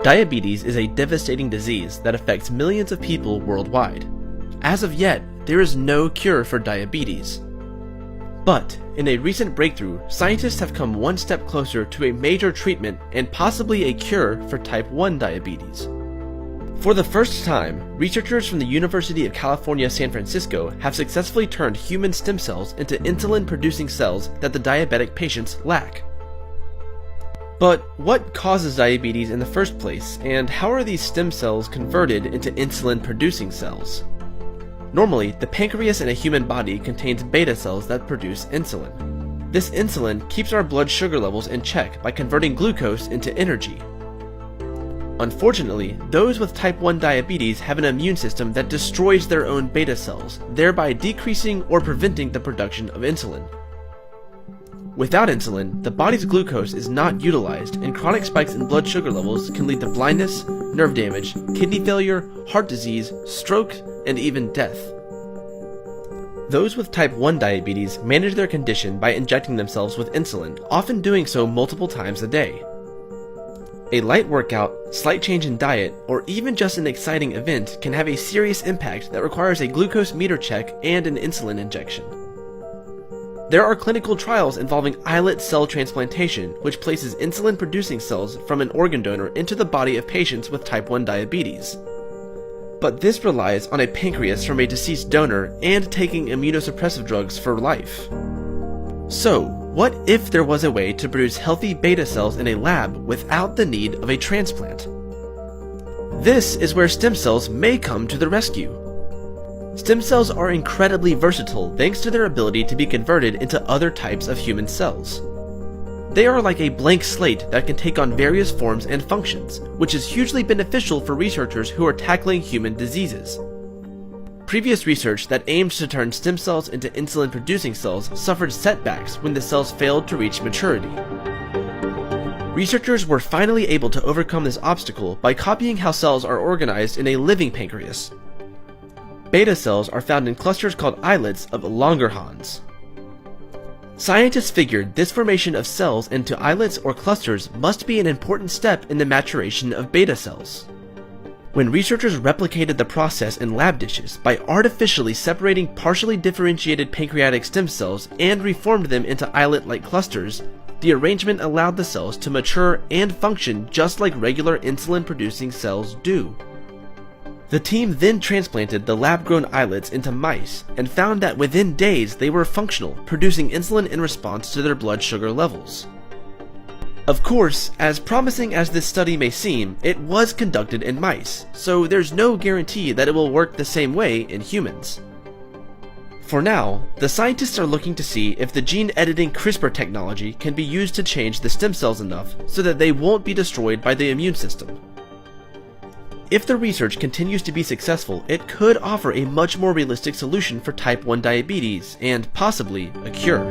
Diabetes is a devastating disease that affects millions of people worldwide. As of yet, there is no cure for diabetes. But, in a recent breakthrough, scientists have come one step closer to a major treatment and possibly a cure for type 1 diabetes. For the first time, researchers from the University of California, San Francisco have successfully turned human stem cells into insulin-producing cells that the diabetic patients lack. But what causes diabetes in the first place, and how are these stem cells converted into insulin-producing cells? Normally, the pancreas in a human body contains beta cells that produce insulin. This insulin keeps our blood sugar levels in check by converting glucose into energy. Unfortunately, those with type 1 diabetes have an immune system that destroys their own beta cells, thereby decreasing or preventing the production of insulin. Without insulin, the body's glucose is not utilized, and chronic spikes in blood sugar levels can lead to blindness, nerve damage, kidney failure, heart disease, stroke, and even death. Those with type 1 diabetes manage their condition by injecting themselves with insulin, often doing so multiple times a day. A light workout, slight change in diet, or even just an exciting event can have a serious impact that requires a glucose meter check and an insulin injection. There are clinical trials involving islet cell transplantation, which places insulin-producing cells from an organ donor into the body of patients with type 1 diabetes. But this relies on a pancreas from a deceased donor and taking immunosuppressive drugs for life. So, what if there was a way to produce healthy beta cells in a lab without the need of a transplant? This is where stem cells may come to the rescue. Stem cells are incredibly versatile thanks to their ability to be converted into other types of human cells. They are like a blank slate that can take on various forms and functions, which is hugely beneficial for researchers who are tackling human diseases. Previous research that aimed to turn stem cells into insulin-producing cells suffered setbacks when the cells failed to reach maturity. Researchers were finally able to overcome this obstacle by copying how cells are organized in a living pancreas. Beta cells are found in clusters called islets of Langerhans. Scientists figured this formation of cells into islets or clusters must be an important step in the maturation of beta cells. When researchers replicated the process in lab dishes by artificially separating partially differentiated pancreatic stem cells and reformed them into islet-like clusters, the arrangement allowed the cells to mature and function just like regular insulin-producing cells do. The team then transplanted the lab-grown islets into mice and found that within days they were functional, producing insulin in response to their blood sugar levels. Of course, as promising as this study may seem, it was conducted in mice, so there's no guarantee that it will work the same way in humans. For now, the scientists are looking to see if the gene-editing CRISPR technology can be used to change the stem cells enough so that they won't be destroyed by the immune system. If the research continues to be successful, it could offer a much more realistic solution for type 1 diabetes, and possibly a cure.